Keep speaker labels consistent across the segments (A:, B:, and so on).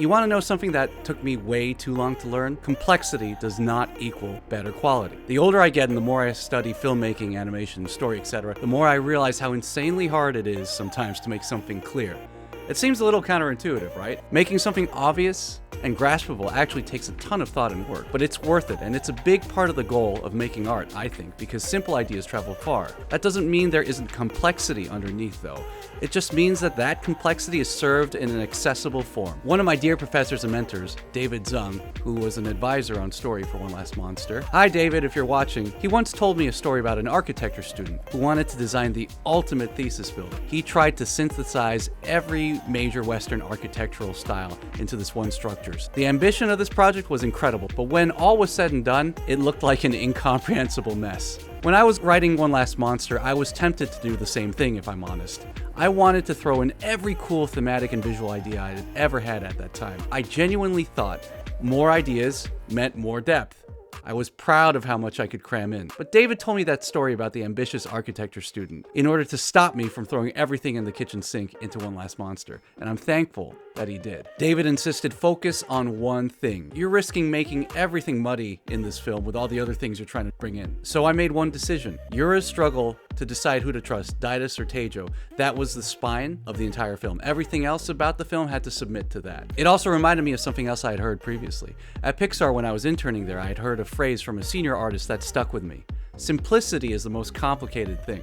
A: You want to know something that took me way too long to learn? Complexity does not equal better quality. The older I get and the more I study filmmaking, animation, story, etc., the more I realize how insanely hard it is sometimes to make something clear. It seems a little counterintuitive, right? Making something obvious and graspable actually takes a ton of thought and work, but it's worth it, and it's a big part of the goal of making art, I think, because simple ideas travel far. That doesn't mean there isn't complexity underneath, though. It just means that that complexity is served in an accessible form. One of my dear professors and mentors, David Zung, who was an advisor on story for One Last Monster. Hi David, if you're watching. He once told me a story about an architecture student who wanted to design the ultimate thesis building. He tried to synthesize every major Western architectural style into this one structure. The ambition of this project was incredible, but when all was said and done, it looked like an incomprehensible mess. When I was writing One Last Monster, I was tempted to do the same thing, if I'm honest. I wanted to throw in every cool thematic and visual idea I had ever had at that time. I genuinely thought more ideas meant more depth. I was proud of how much I could cram in. But David told me that story about the ambitious architecture student in order to stop me from throwing everything in the kitchen sink into One Last Monster, and I'm thankful that he did. David insisted focus on one thing. You're risking making everything muddy in this film with all the other things you're trying to bring in. So I made one decision. Yura's struggle to decide who to trust, Didus or Tejo, that was the spine of the entire film. Everything else about the film had to submit to that. It also reminded me of something else I had heard previously. At Pixar, when I was interning there, I had heard a phrase from a senior artist that stuck with me. Simplicity is the most complicated thing.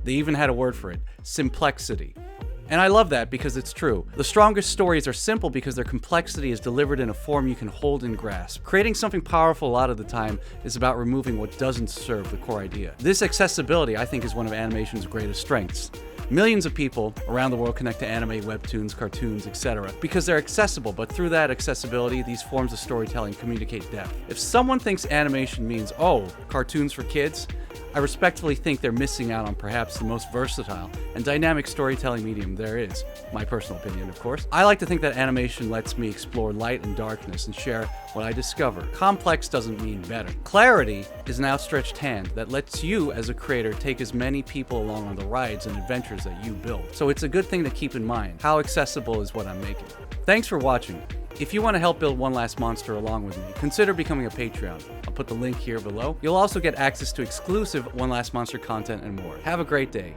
A: They even had a word for it, simplexity. And I love that because it's true. The strongest stories are simple because their complexity is delivered in a form you can hold and grasp. Creating something powerful a lot of the time is about removing what doesn't serve the core idea. This accessibility, I think, is one of animation's greatest strengths. Millions of people around the world connect to anime, webtoons, cartoons, etc. because they're accessible, but through that accessibility, these forms of storytelling communicate depth. If someone thinks animation means, oh, cartoons for kids, I respectfully think they're missing out on perhaps the most versatile and dynamic storytelling medium there is. My personal opinion, of course. I like to think that animation lets me explore light and darkness and share what I discover. Complex doesn't mean better. Clarity is an outstretched hand that lets you, as a creator, take as many people along on the rides and adventures that you build. So it's a good thing to keep in mind. How accessible is what I'm making? Thanks for watching. If you want to help build One Last Monster along with me, consider becoming a Patreon. I'll put the link here below. You'll also get access to exclusive One Last Monster content and more. Have a great day.